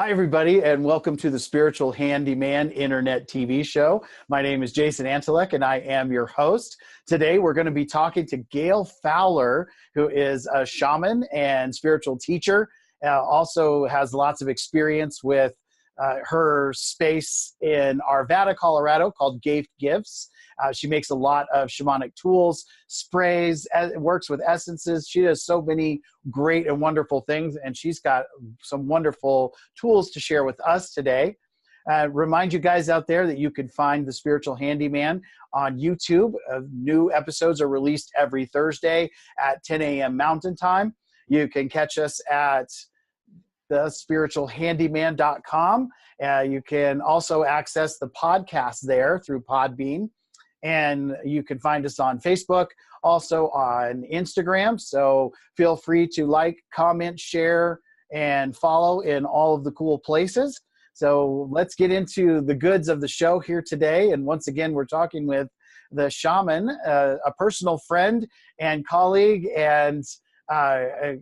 Hi, everybody, and welcome to the Spiritual Handyman Internet TV show. My name is Jason Antelek, and I am your host. Today, we're going to be talking to Gayle Fowler, who is a shaman and spiritual teacher, also has lots of experience with her space in Arvada, Colorado, called GEAF Gifts. She makes a lot of shamanic tools, sprays, works with essences. She does so many great and wonderful things, and she's got some wonderful tools to share with us today. Remind you guys out there that you can find the Spiritual Handyman on YouTube. New episodes are released every Thursday at 10 a.m. Mountain Time. You can catch us at thespiritualhandyman.com. You can also access the podcast there through Podbean. And you can find us on Facebook, also on Instagram. So feel free to like, comment, share, and follow in all of the cool places. So let's get into the goods of the show here today. And once again, we're talking with the shaman, a personal friend and colleague, and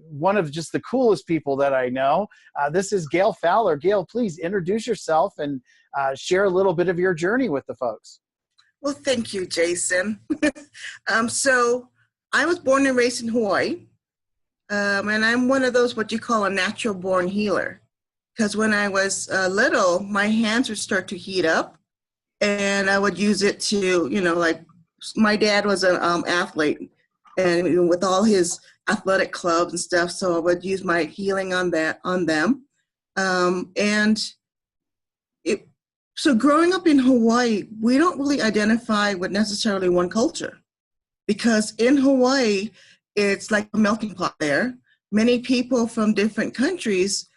one of just the coolest people that I know. This is Gayle Fowler. Gayle, please introduce yourself and share a little bit of your journey with the folks. Well, thank you, Jason. So I was born and raised in Hawaii, and I'm one of those what you call a natural born healer. Because when I was little, my hands would start to heat up, and I would use it to, like my dad was an athlete, and with all his athletic clubs and stuff, so I would use my healing on them, So growing up in Hawaii, we don't really identify with necessarily one culture, because in Hawaii, it's like a melting pot there. Many people from different countries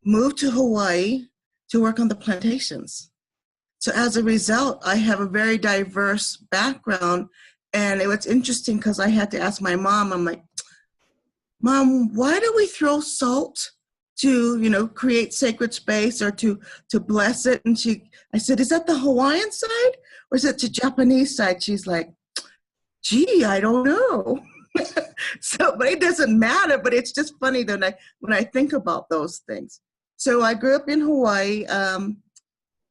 moved to Hawaii to work on the plantations. So as a result, I have a very diverse background. And it was interesting because I had to ask my mom, I'm like, Mom, why do we throw salt to, create sacred space or to bless it? And I said, is that the Hawaiian side or is it the Japanese side? She's like, gee, I don't know. But it doesn't matter, but it's just funny that when I think about those things. So I grew up in Hawaii,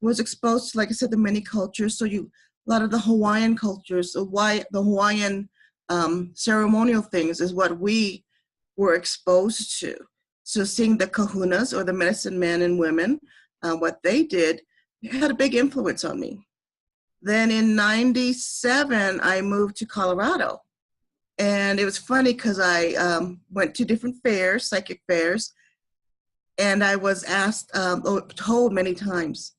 was exposed to, like I said, the many cultures. So a lot of the Hawaiian cultures, the Hawaiian ceremonial things is what we were exposed to. So seeing the kahunas, or the medicine men and women, what they did, had a big influence on me. Then in 97, I moved to Colorado. And it was funny because I went to different fairs, psychic fairs, and I was asked, told many times,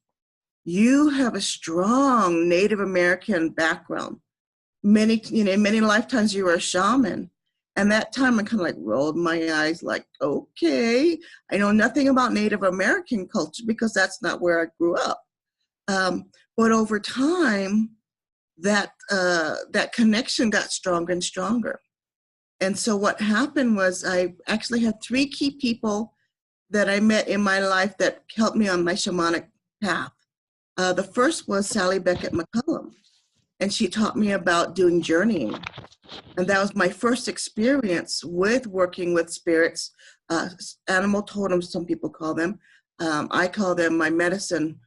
you have a strong Native American background. Many lifetimes you were a shaman. And that time I kind of rolled my eyes like, okay, I know nothing about Native American culture because that's not where I grew up. But over time, that connection got stronger and stronger. And so what happened was I actually had 3 key people that I met in my life that helped me on my shamanic path. The first was Sally Beckett McCullum, and she taught me about doing journeying. And that was my first experience with working with spirits, animal totems, some people call them. I call them my medicine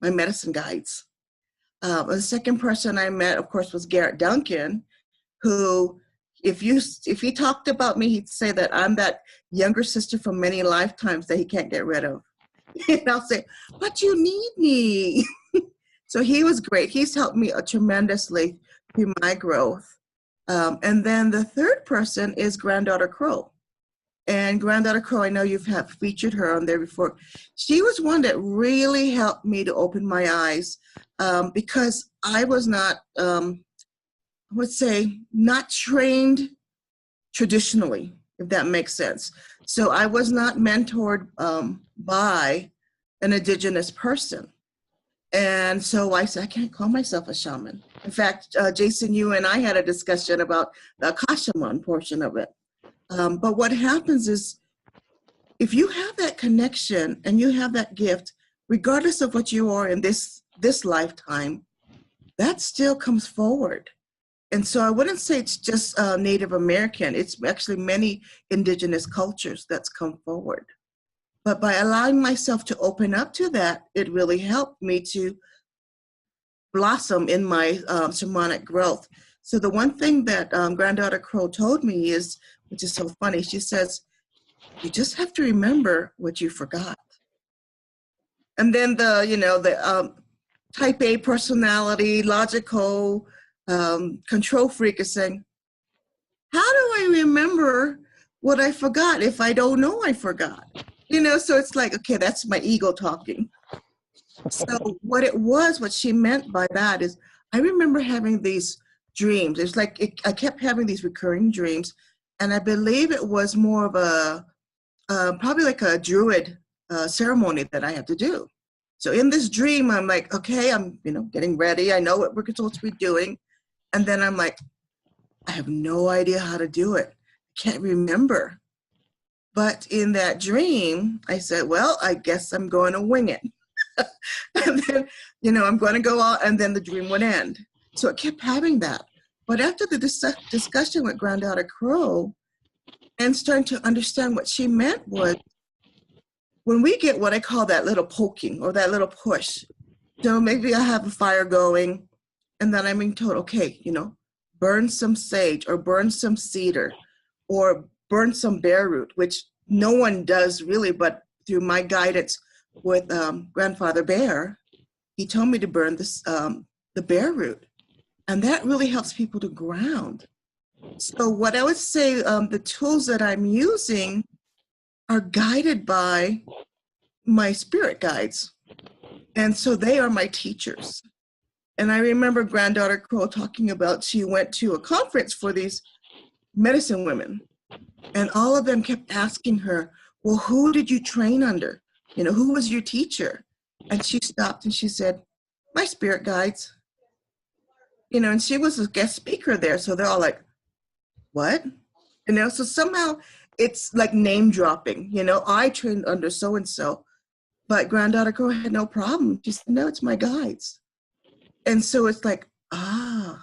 guides. The second person I met, of course, was Garrett Duncan, who, if he talked about me, he'd say that I'm that younger sister from many lifetimes that he can't get rid of. And I'll say, but you need me. So he was great. He's helped me tremendously through my growth. And then the third person is Granddaughter Crow. And Granddaughter Crow, I know you've featured her on there before. She was one that really helped me to open my eyes because I was not, I would say, not trained traditionally, if that makes sense. So I was not mentored by an indigenous person. And so I said, I can't call myself a shaman. In fact, Jason, you and I had a discussion about the Akashaman portion of it. But what happens is, if you have that connection and you have that gift, regardless of what you are in this lifetime, that still comes forward. And so I wouldn't say it's just Native American. It's actually many indigenous cultures that's come forward. But by allowing myself to open up to that, it really helped me to blossom in my shamanic growth. So the one thing that Granddaughter Crow told me is, which is so funny, she says, you just have to remember what you forgot. And then the type A personality, logical, control freak is saying, how do I remember what I forgot if I don't know I forgot? So it's like, okay, that's my ego talking. So what she meant by that is, I remember having these dreams. It's like I kept having these recurring dreams, and I believe it was more of a probably like a druid ceremony that I had to do. So in this dream, I'm like, okay, I'm getting ready. I know what we're supposed to be doing, and then I'm like, I have no idea how to do it. I can't remember. But in that dream, I said, well, I guess I'm going to wing it. And then, I'm going to go out, and then the dream would end. So it kept having that. But after the discussion with Granddaughter Crow and starting to understand what she meant was, when we get what I call that little poking or that little push, so maybe I have a fire going, and then I'm being told, okay, burn some sage or burn some cedar or burn some bear root, which no one does really, but through my guidance with Grandfather Bear, he told me to burn this the bear root, and that really helps people to ground. So what I would say, the tools that I'm using are guided by my spirit guides, and so they are my teachers. And I remember Granddaughter Crow talking about, she went to a conference for these medicine women, and all of them kept asking her, well, who did you train under? Who was your teacher? And she stopped and she said, my spirit guides. And she was a guest speaker there. So they're all like, what? So somehow it's like name dropping. I trained under so-and-so, but Granddaughter Crow had no problem. She said, no, it's my guides. And so it's like, I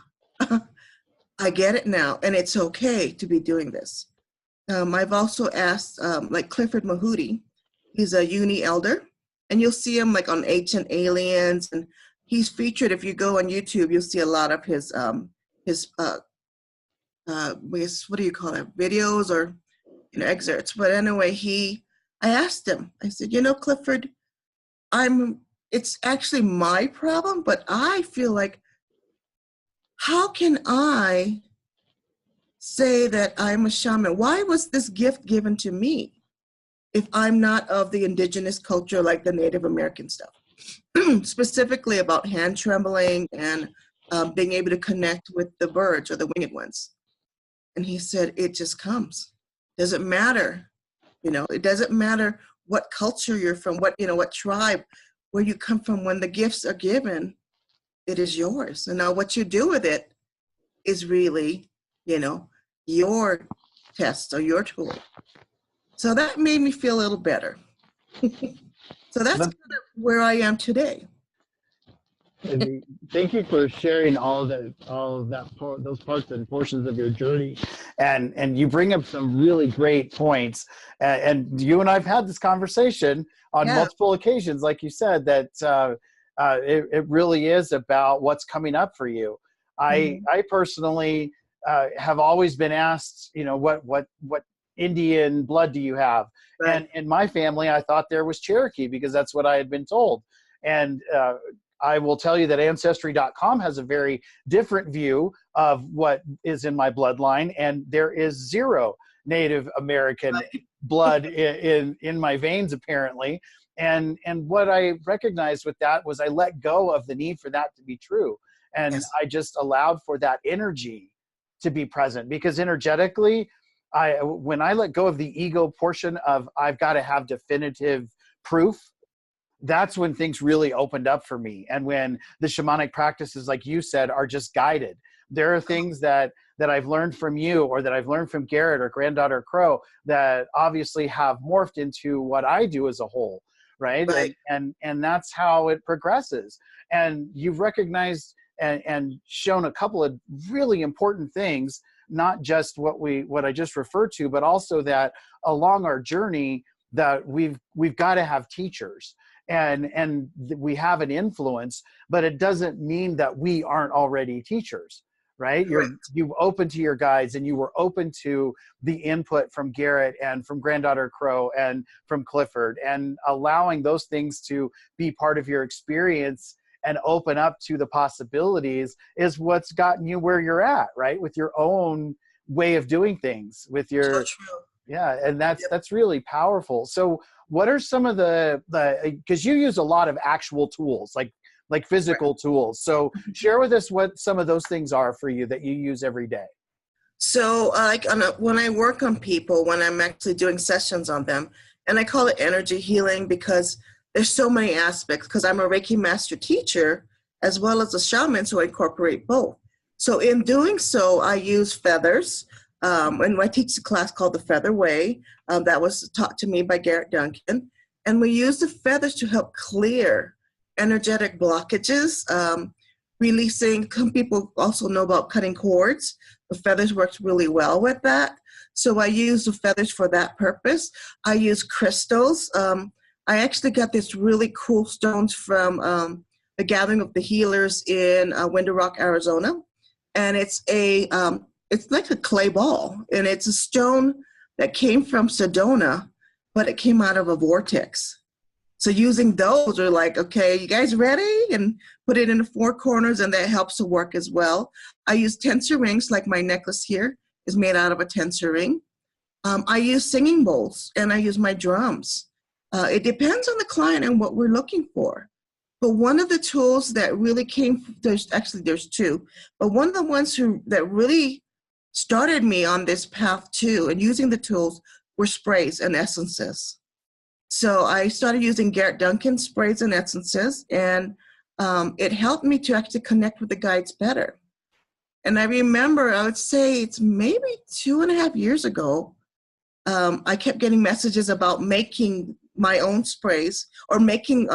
get it now. And it's okay to be doing this. I've also asked, like Clifford Mahooty, he's a uni elder, and you'll see him like on Ancient Aliens, and he's featured. If you go on YouTube, you'll see a lot of his what do you call it, videos or excerpts. But anyway, I asked him, I said, Clifford, it's actually my problem, but I feel like, how can I say that I'm a shaman? Why was this gift given to me if I'm not of the indigenous culture like the Native American stuff? Specifically about hand trembling and being able to connect with the birds or the winged ones. And he said, it just comes. Doesn't matter. It doesn't matter what culture you're from, what tribe, where you come from. When the gifts are given, it is yours. And now what you do with it is really, your test or your tool. So that made me feel a little better. So that's kind of where I am today. Thank you for sharing those parts and portions of your journey, and you bring up some really great points. And you and I've had this conversation on multiple occasions, like you said, that it really is about what's coming up for you. I personally have always been asked, what Indian blood do you have? Right. And in my family, I thought there was Cherokee because that's what I had been told. And I will tell you that Ancestry.com has a very different view of what is in my bloodline, and there is zero Native American blood in my veins, apparently. And what I recognized with that was I let go of the need for that to be true. And I just allowed for that energy to be present, because energetically, when I let go of the ego portion of I've got to have definitive proof, that's when things really opened up for me. And when the shamanic practices, like you said, are just guided. There are things that I've learned from you, or that I've learned from Garrett or Granddaughter Crow, that obviously have morphed into what I do as a whole, right? And that's how it progresses. And you've recognized and shown a couple of really important things, not just what I just referred to, but also that along our journey, that we've got to have teachers, and we have an influence, but it doesn't mean that we aren't already teachers, right? You open to your guides, and you were open to the input from Garrett and from Granddaughter Crow and from Clifford, and allowing those things to be part of your experience and open up to the possibilities is what's gotten you where you're at, right? With your own way of doing things, with your, So true. yeah, and that's really powerful. So what are some of the because you use a lot of actual tools, like physical tools. So share with us what some of those things are for you that you use every day. So when I work on people, when I'm actually doing sessions on them, and I call it energy healing because there's so many aspects, because I'm a Reiki Master Teacher as well as a shaman, so I incorporate both. So in doing so, I use feathers. And I teach a class called The Feather Way. That was taught to me by Garrett Duncan. And we use the feathers to help clear energetic blockages, releasing. Some people also know about cutting cords. The feathers works really well with that. So I use the feathers for that purpose. I use crystals. I actually got this really cool stones from the Gathering of the Healers in Window Rock, Arizona. And it's like a clay ball, and it's a stone that came from Sedona, but it came out of a vortex. So using those are like, okay, you guys ready? And put it in the four corners, and that helps to work as well. I use tensor rings, like my necklace here is made out of a tensor ring. I use singing bowls, and I use my drums. It depends on the client and what we're looking for. But one of the tools that really there's two, but one of the ones that really started me on this path too, and using the tools, were sprays and essences. So I started using Garrett Duncan sprays and essences, and it helped me to actually connect with the guides better. And I remember, I would say it's maybe 2.5 years ago, I kept getting messages about making my own sprays, or making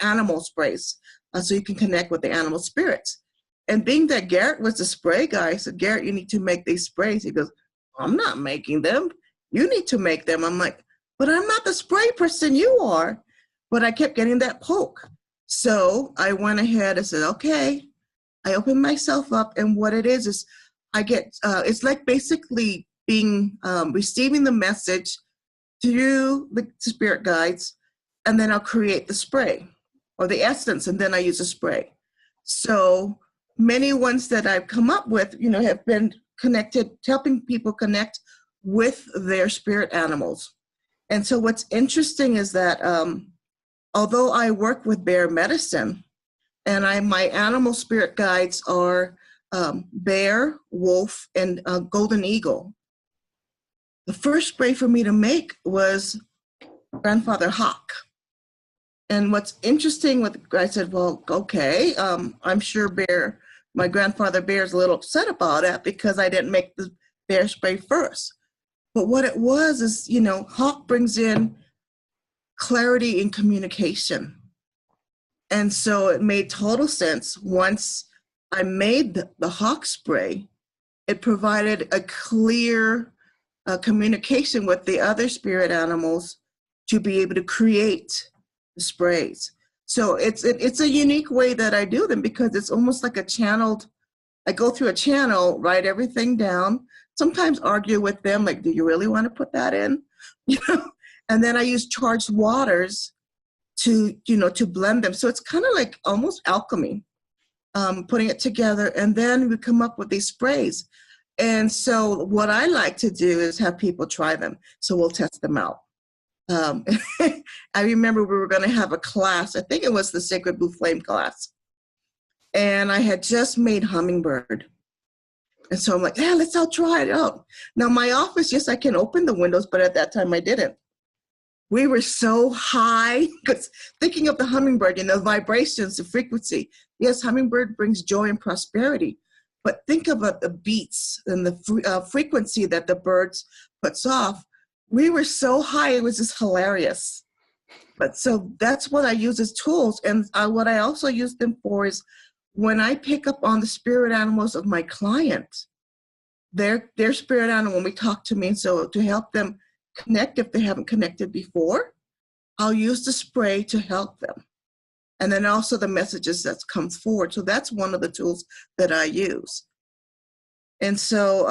animal sprays, so you can connect with the animal spirits. And being that Garrett was the spray guy, I said, Garrett, you need to make these sprays. He goes, I'm not making them. You need to make them. I'm like, but I'm not the spray person, you are. But I kept getting that poke. So I went ahead and said, okay. I opened myself up, and what it is I get, it's like basically being, receiving the message through the spirit guides, and then I'll create the spray or the essence, and then I use a spray. So many ones that I've come up with, have been connected, helping people connect with their spirit animals. And so what's interesting is that although I work with bear medicine, and my animal spirit guides are bear, wolf, and golden eagle. The first spray for me to make was Grandfather Hawk. And what's interesting I said, well, okay, I'm sure my grandfather Bear's a little upset about it because I didn't make the bear spray first. But what it was is, Hawk brings in clarity in communication. And so it made total sense. Once I made the Hawk spray, it provided a clear communication with the other spirit animals to be able to create the sprays. So it's a unique way that I do them, because it's almost like I go through a channel, write everything down, sometimes argue with them, like, do you really want to put that in? And then I use charged waters to blend them. So it's kind of like almost alchemy, putting it together, and then we come up with these sprays. And so what I like to do is have people try them. So we'll test them out. I remember we were going to have a class. I think it was the Sacred Blue Flame class. And I had just made hummingbird. And so I'm like, yeah, let's all try it out. Now my office, yes, I can open the windows, but at that time I didn't. We were so high, because thinking of the hummingbird, vibrations, the frequency. Yes, hummingbird brings joy and prosperity. But think about the beats and the frequency that the birds puts off. We were so high, it was just hilarious. But so that's what I use as tools. And what I also use them for is when I pick up on the spirit animals of my client, their spirit animal, when we talk to me, so to help them connect if they haven't connected before. I'll use the spray to help them. And then also the messages that come forward. So that's one of the tools that I use. And so,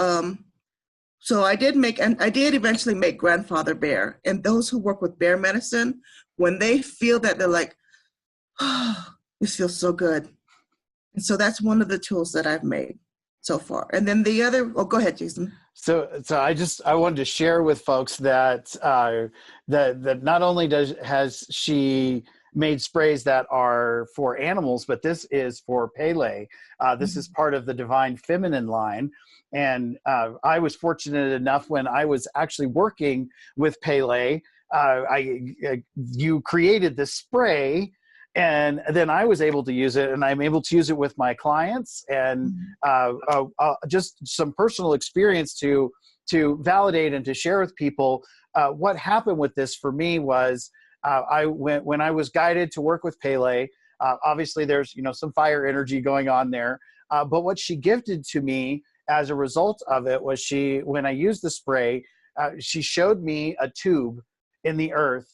I did eventually make grandfather bear. And those who work with bear medicine, when they feel that, they're like, oh, this feels so good. And so that's one of the tools that I've made so far. And then the other, go ahead, Jason. So I wanted to share with folks that that not only has she made sprays that are for animals, but this is for Pele. This is part of the Divine Feminine line. And I was fortunate enough when I was actually working with Pele, you created this spray, and then I was able to use it, and I'm able to use it with my clients, and just some personal experience to validate and to share with people. What happened with this for me was when I was guided to work with Pele, obviously there's some fire energy going on there, but what she gifted to me as a result of it was when I used the spray, she showed me a tube in the earth.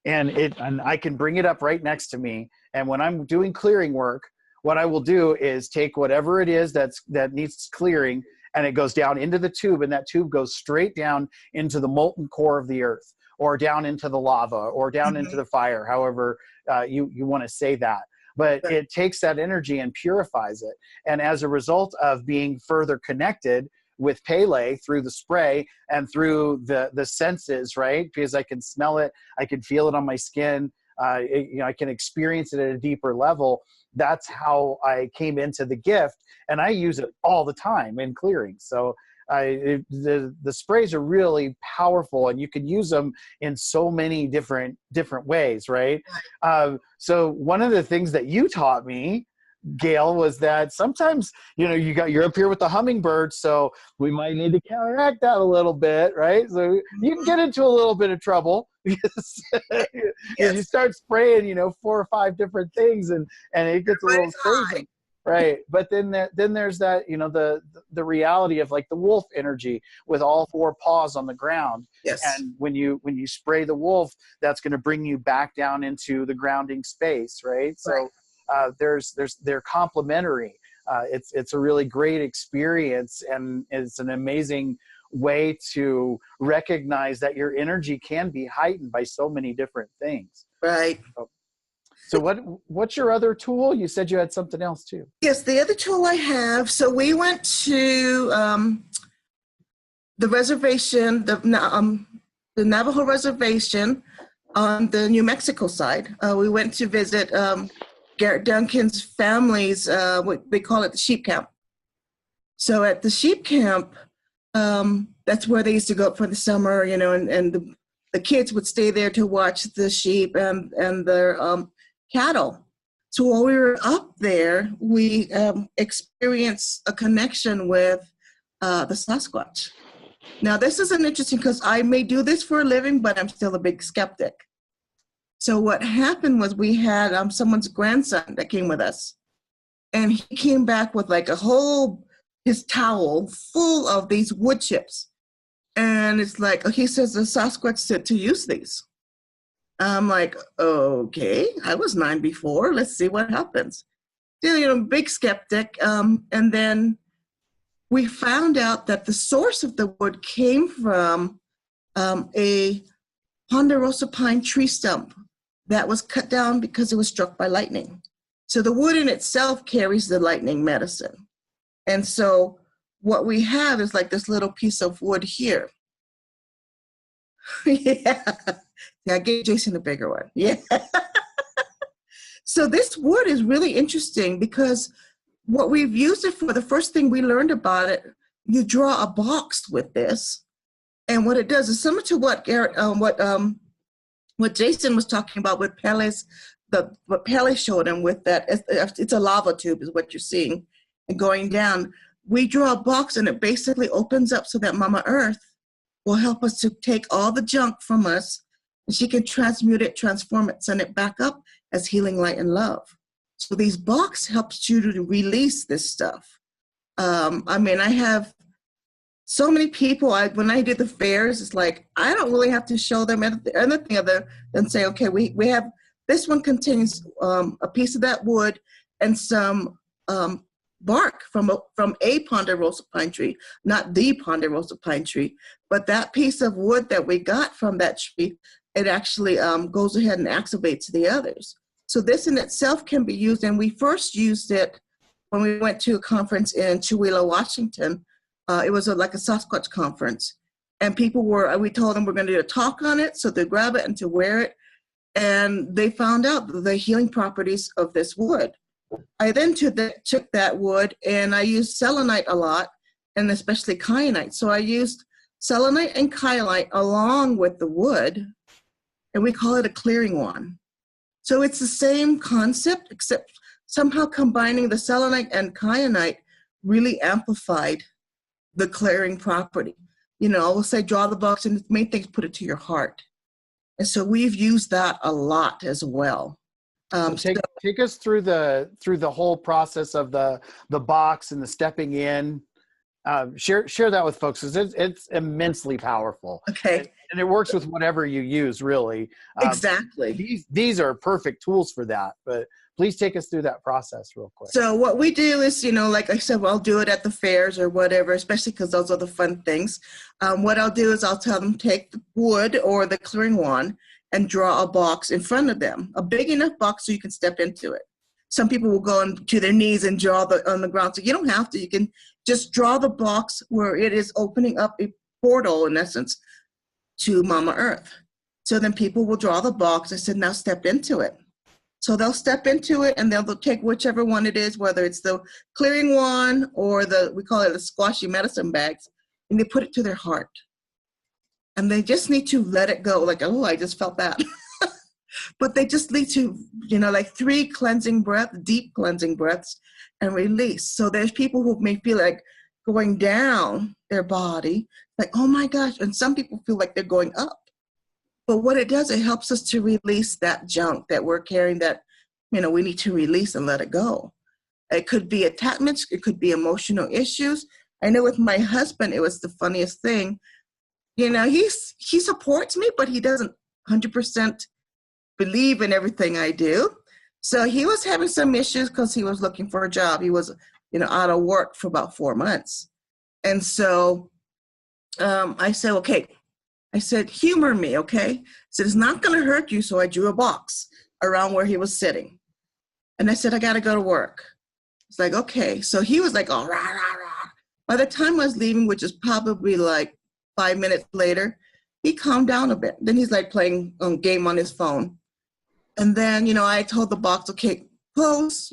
And I can bring it up right next to me. And when I'm doing clearing work, what I will do is take whatever it is that needs clearing, and it goes down into the tube, and that tube goes straight down into the molten core of the earth, or down into the lava, or down into the fire, however you want to say that. But it takes that energy and purifies it. And as a result of being further connected with Pele through the spray and through the senses, right? Because I can smell it, I can feel it on my skin, I can experience it at a deeper level. That's how I came into the gift, and I use it all the time in clearing. So the sprays are really powerful, and you can use them in so many different ways, right? So one of the things that you taught me, Gayle, was that sometimes you're up here with the hummingbird, so we might need to counteract that a little bit, right? So you can get into a little bit of trouble because you start spraying 4 or 5 different things, and it gets a little crazy, right? But then there's that the reality of like the wolf energy with all 4 paws on the ground. Yes. And when you spray the wolf, that's going to bring you back down into the grounding space, right? So they're complementary. It's a really great experience, and it's an amazing way to recognize that your energy can be heightened by so many different things. Right. So what's your other tool? You said you had something else too. Yes, the other tool I have. So we went to the reservation, the Navajo reservation on the New Mexico side. We went to visit Garrett Duncan's family's, they call it the sheep camp. So at the sheep camp, that's where they used to go up for the summer, and the kids would stay there to watch the sheep and their cattle. So while we were up there, we experienced a connection with the Sasquatch. Now, this is an interesting, because I may do this for a living, but I'm still a big skeptic. So what happened was we had someone's grandson that came with us, and he came back with like his towel full of these wood chips. And it's like, he says the Sasquatch said to use these. I'm like, okay, I was 9 before. Let's see what happens. Still, big skeptic. And then we found out that the source of the wood came from a ponderosa pine tree stump that was cut down because it was struck by lightning. So the wood in itself carries the lightning medicine. And so what we have is like this little piece of wood here. Yeah, I gave Jason a bigger one. Yeah. So this wood is really interesting because what we've used it for, the first thing we learned about it, you draw a box with this. And what it does is similar to what Garrett, what Jason was talking about with Pele's, what Pele showed him with that, it's a lava tube is what you're seeing, and going down. We draw a box, and it basically opens up so that Mama Earth will help us to take all the junk from us, and she can transmute it, transform it, send it back up as healing, light, and love. So these box helps you to release this stuff. I have so many people, when I do the fairs, it's like, I don't really have to show them anything other than say, okay, we have, this one contains a piece of that wood and some bark from a ponderosa pine tree, not the ponderosa pine tree, but that piece of wood that we got from that tree, it actually goes ahead and activates the others. So this in itself can be used, and we first used it when we went to a conference in Chihuahua, Washington. It was like a Sasquatch conference, and we told them we're going to do a talk on it, so they grab it and to wear it, and they found out the healing properties of this wood. I then took that wood and I used selenite a lot, and especially kyanite. So I used selenite and kyanite along with the wood, and we call it a clearing wand. So it's the same concept, except somehow combining the selenite and kyanite really amplified the clearing property. I will say draw the box, and the main thing is put it to your heart. And so we've used that a lot as well. Take us through the whole process of the box and the stepping in. Share that with folks, because it's immensely powerful. Okay. And it works with whatever you use, really. Exactly. These are perfect tools for that. But please take us through that process real quick. So what we do is, like I said, I'll do it at the fairs or whatever, especially because those are the fun things. What I'll do is I'll tell them take the wood or the clearing wand and draw a box in front of them, a big enough box so you can step into it. Some people will go to their knees and draw on the ground. So you don't have to. You can just draw the box where it is opening up a portal, in essence, to Mama Earth. So then people will draw the box. I said, now step into it. So they'll step into it, and they'll take whichever one it is, whether it's the clearing wand or we call it the squashy medicine bags, and they put it to their heart. And they just need to let it go. Like, oh, I just felt that. But they just need to, like 3 cleansing breaths, deep cleansing breaths, and release. So there's people who may feel like going down their body, like, oh my gosh. And some people feel like they're going up. But what it does, it helps us to release that junk that we're carrying that, we need to release and let it go. It could be attachments. It could be emotional issues. I know with my husband, it was the funniest thing. He supports me, but he doesn't 100% believe in everything I do. So he was having some issues because he was looking for a job. He was, out of work for about 4 months. And so I said, okay. I said, humor me, okay? I said, it's not going to hurt you. So I drew a box around where he was sitting. And I said, I got to go to work. It's like, okay. So he was like, oh, rah, rah, rah. By the time I was leaving, which is probably like 5 minutes later, he calmed down a bit. Then he's like playing a game on his phone. And then, I told the box, okay, close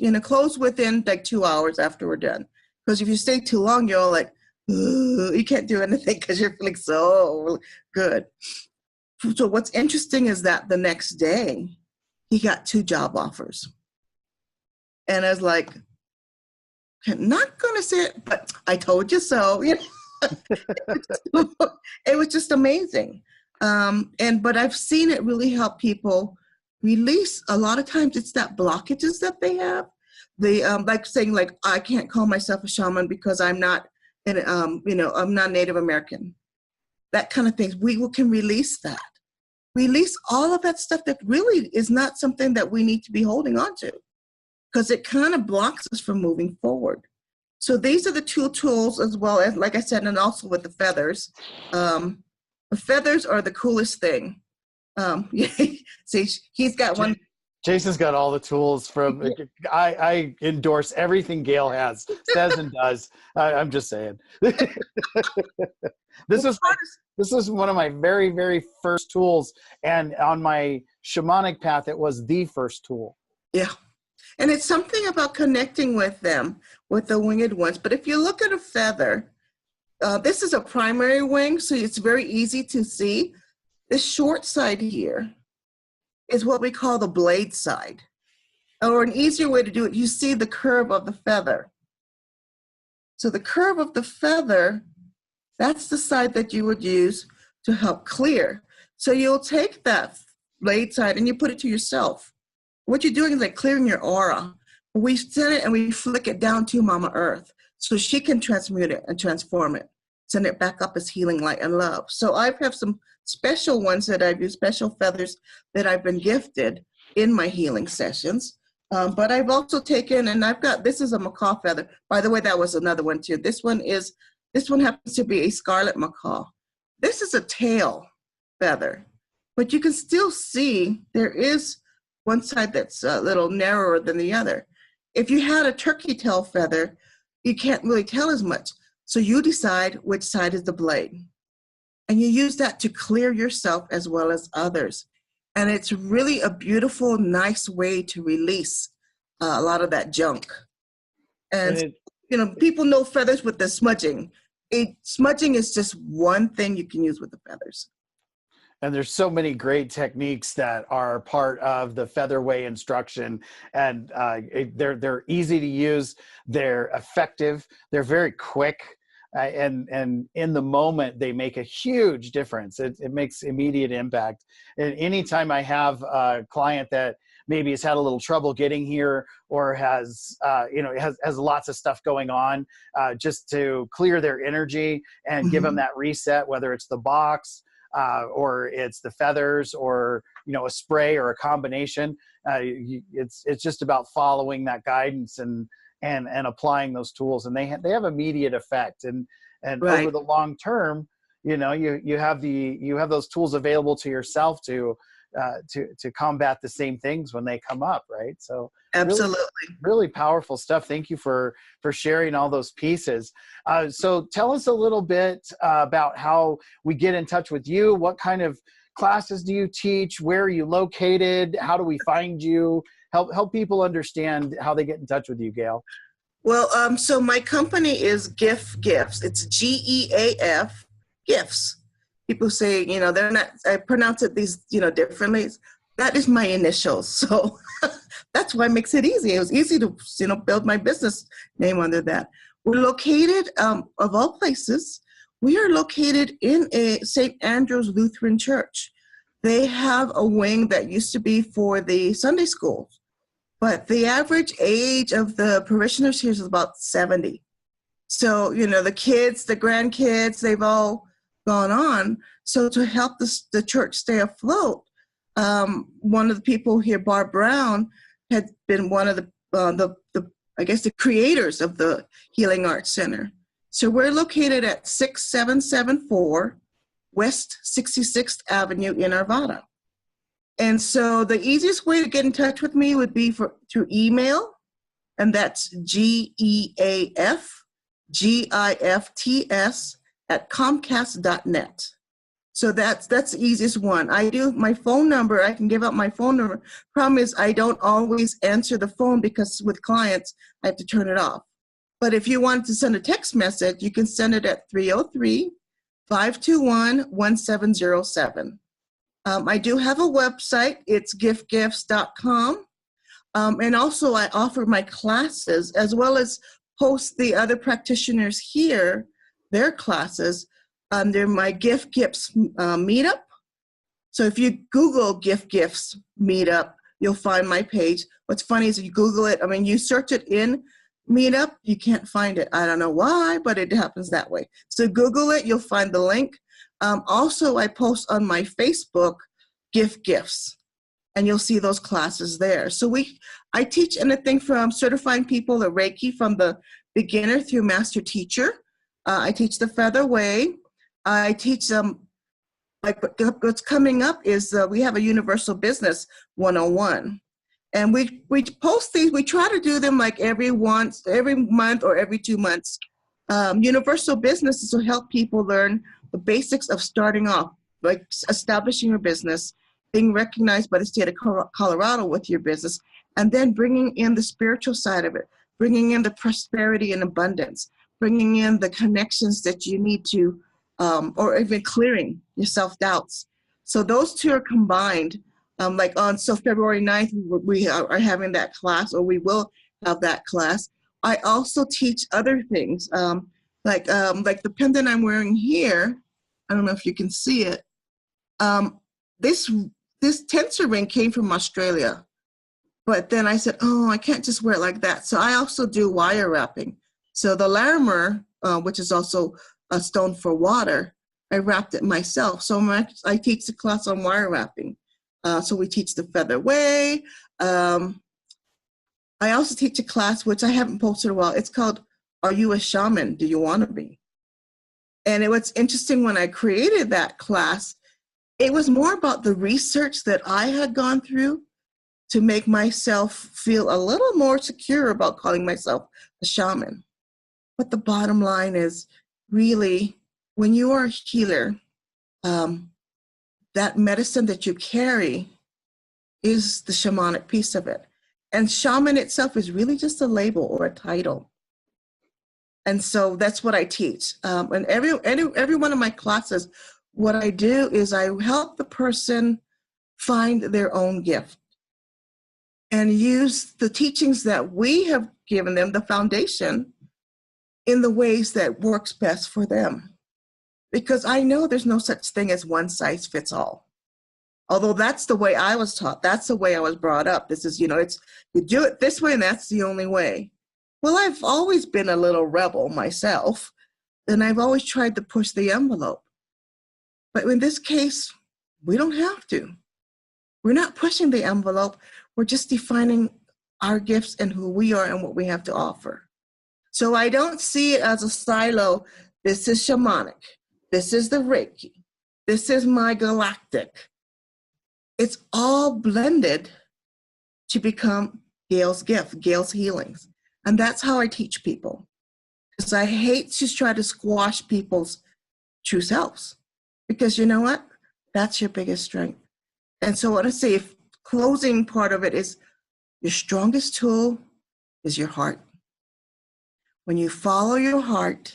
within like 2 hours after we're done. Because if you stay too long, you're all like, you can't do anything because you're feeling so good. So what's interesting is that the next day, he got 2 job offers. And I was like, I'm not going to say it, but I told you so. It was just amazing. But I've seen it really help people release. A lot of times it's that blockages that they have. They like saying like, I can't call myself a shaman because I'm not, I'm not Native American. That kind of things. We can release that. Release all of that stuff that really is not something that we need to be holding on to, because it kind of blocks us from moving forward. So these are the 2 tools, as well as, like I said, and also with the feathers. The feathers are the coolest thing. See, he's got one. Jason's got all the tools from, I endorse everything Gayle says and does. I'm just saying. This is one of my very, very first tools. And on my shamanic path, it was the first tool. Yeah. And it's something about connecting with them, with the winged ones. But if you look at a feather, this is a primary wing, so it's very easy to see. The short side here is what we call the blade side. Or an easier way to do it, you see the curve of the feather. So the curve of the feather, that's the side that you would use to help clear. So you'll take that blade side and you put it to yourself. What you're doing is like clearing your aura. We send it and we flick it down to Mama Earth so she can transmute it and transform it. send it back up as healing, light, and love. So I have some special ones that I've used, special feathers that I've been gifted in my healing sessions. But I've also taken, and I've got, this is a macaw feather. By the way, that was another one too. This one happens to be a scarlet macaw. This is a tail feather, but you can still see there is one side that's a little narrower than the other. If you had a turkey tail feather, you can't really tell as much. So you decide which side is the blade. And you use that to clear yourself as well as others. And it's really a beautiful, nice way to release a lot of that junk. And people know feathers with the smudging. Smudging is just one thing you can use with the feathers. And there's so many great techniques that are part of the Featherway instruction, and they're easy to use. They're effective. They're very quick. And in the moment, they make a huge difference. It makes immediate impact. And anytime I have a client that maybe has had a little trouble getting here, or has lots of stuff going on, just to clear their energy and give them that reset, whether it's the box, or it's the feathers, or a spray, or a combination. It's just about following that guidance and applying those tools, and they have immediate effect. And right. Over the long term, you have those tools available to yourself to combat the same things when they come up, right? So absolutely, really powerful stuff. Thank you for sharing all those pieces. So tell us a little bit about how we get in touch with you. What kind of classes do you teach? Where are you located? How do we find you? Help people understand how they get in touch with you, Gayle. Well, so my company is GEAF Gifts. It's GEAF Gifts. People say, they're not, I pronounce it these, differently. That is my initials. So that's why it makes it easy. It was easy to, build my business name under that. We're located, of all places, we are located in a St. Andrew's Lutheran Church. They have a wing that used to be for the Sunday school, but the average age of the parishioners here is about 70. So, the kids, the grandkids, they've all gone on. So to help the church stay afloat, one of the people here, Barb Brown, had been one of the creators of the Healing Arts Center. So we're located at 6774 West 66th Avenue in Arvada. And so the easiest way to get in touch with me would be through email, and that's GEAFGIFTS@comcast.net. So that's the easiest one. I do my phone number. I can give out my phone number. Problem is I don't always answer the phone because with clients, I have to turn it off. But if you want to send a text message, you can send it at 303-521-1707. I do have a website. It's giftgifts.com. And also I offer my classes as well as post the other practitioners here, their classes, under my GEAF Gifts meetup. So if you Google GEAF Gifts meetup, you'll find my page. What's funny is you Google it, you search it in meetup, you can't find it. I don't know why, but it happens that way. So Google it, you'll find the link. Also, I post on my Facebook GEAF Gifts, and you'll see those classes there. So I teach anything from certifying people the Reiki from the beginner through master teacher. I teach the Featherway. I teach them, what's coming up is we have a Universal Business 101. And we post these, we try to do them like every month or every 2 months. Universal Business is to help people learn the basics of starting off, like establishing your business, being recognized by the state of Colorado with your business, and then bringing in the spiritual side of it, bringing in the prosperity and abundance, bringing in the connections that you need to, or even clearing your self-doubts. So those two are combined. So February 9th, we are having that class, or we will have that class. I also teach other things, like the pendant I'm wearing here. I don't know if you can see it. This tensor ring came from Australia, but then I said, I can't just wear it like that. So I also do wire wrapping. So the Larimer, which is also a stone for water, I wrapped it myself. So I teach the class on wire wrapping. So we teach the feather way. I also teach a class, which I haven't posted in a while. It's called, Are You a Shaman? Do You Want to Be? And it was interesting when I created that class, it was more about the research that I had gone through to make myself feel a little more secure about calling myself a shaman. But the bottom line is really, when you are a healer, that medicine that you carry is the shamanic piece of it. And shaman itself is really just a label or a title. And so that's what I teach. And every one of my classes, what I do is I help the person find their own gift and use the teachings that we have given them, the foundation, in the ways that works best for them. Because I know there's no such thing as one size fits all. Although that's the way I was taught. That's the way I was brought up. This is, it's, you do it this way and that's the only way. Well, I've always been a little rebel myself, and I've always tried to push the envelope. But in this case, we don't have to. We're not pushing the envelope. We're just defining our gifts and who we are and what we have to offer. So I don't see it as a silo. This is shamanic. This is the Reiki. This is my galactic. It's all blended to become Gayle's gift, Gayle's healings. And that's how I teach people. Because I hate to try to squash people's true selves. Because you know what? That's your biggest strength. And so what I say, if closing part of it is your strongest tool is your heart. When you follow your heart,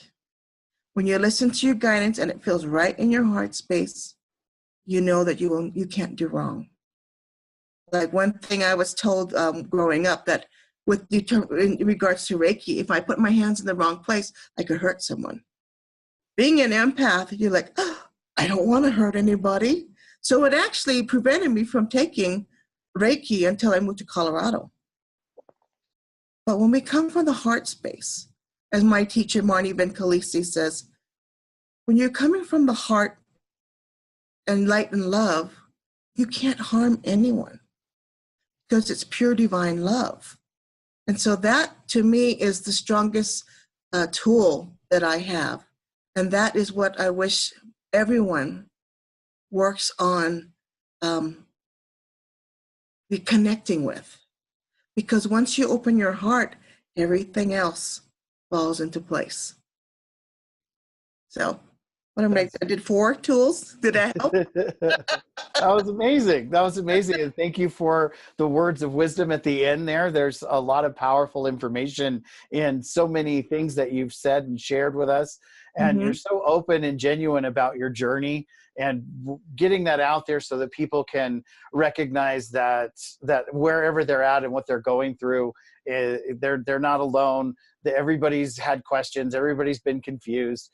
when you listen to your guidance and it feels right in your heart space, you know that you can't do wrong. Like one thing I was told growing up, that in regards to Reiki, if I put my hands in the wrong place, I could hurt someone. Being an empath, you're like, oh, I don't want to hurt anybody. So it actually prevented me from taking Reiki until I moved to Colorado. But when we come from the heart space, as my teacher, Marnie Ben Khaleesi, says, when you're coming from the heart and light and love, you can't harm anyone because it's pure divine love. And so that, to me, is the strongest tool that I have. And that is what I wish everyone works on connecting with. Because once you open your heart, everything else falls into place. So, I did 4 tools. Did that help? That was amazing. That was amazing. And thank you for the words of wisdom at the end there. There's a lot of powerful information in so many things that you've said and shared with us. And you're so open and genuine about your journey and getting that out there so that people can recognize that wherever they're at and what they're going through, they're not alone. That everybody's had questions. Everybody's been confused.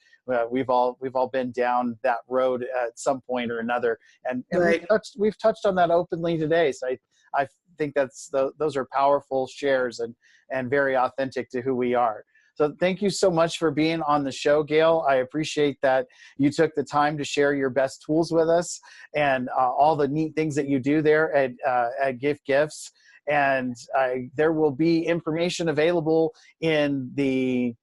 We've all been down that road at some point or another, and right. we've touched on that openly today. So I think those are powerful shares and very authentic to who we are. So thank you so much for being on the show, Gayle. I appreciate that you took the time to share your best tools with us and all the neat things that you do there at GEAF Gifts. And there will be information available in the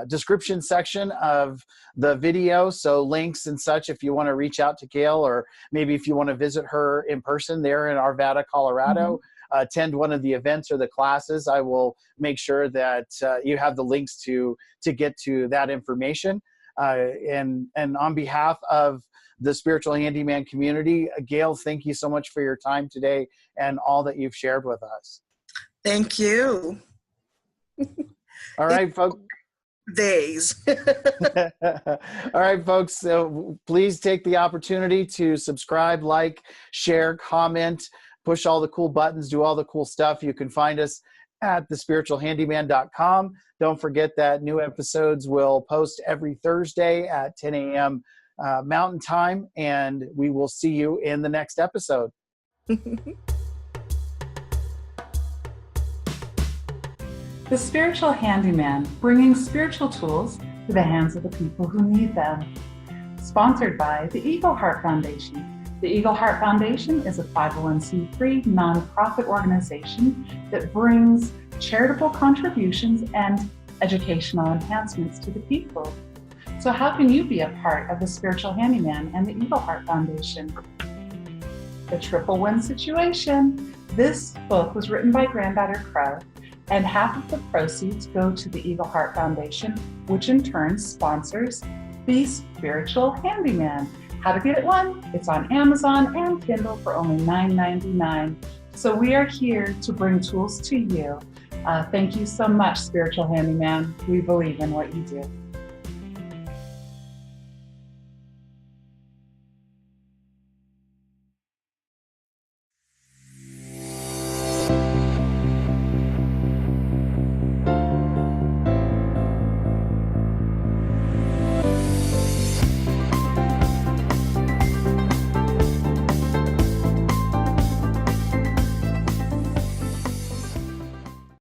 description section of the video, so links and such if you want to reach out to Gayle, or maybe if you want to visit her in person there in Arvada, Colorado, attend one of the events or the classes. I will make sure that you have the links to get to that information. And on behalf of the Spiritual Handyman community, Gayle, thank you so much for your time today and all that you've shared with us. Thank you. All right, folks. Days. All right, folks. So please take the opportunity to subscribe, like, share, comment, push all the cool buttons, do all the cool stuff. You can find us at thespiritualhandyman.com. Don't forget that new episodes will post every Thursday at 10 a.m. Mountain Time, and we will see you in the next episode. The Spiritual Handyman, bringing spiritual tools to the hands of the people who need them. Sponsored by the Eagle Heart Foundation. The Eagle Heart Foundation is a 501c3 nonprofit organization that brings charitable contributions and educational enhancements to the people. So how can you be a part of the Spiritual Handyman and the Eagle Heart Foundation? The Triple Win Situation. This book was written by Granddaughter Crow, and half of the proceeds go to the Eagle Heart Foundation, which in turn sponsors the Spiritual Handyman. How to get it one? It's on Amazon and Kindle for only $9.99. So we are here to bring tools to you. Thank you so much, Spiritual Handyman. We believe in what you do.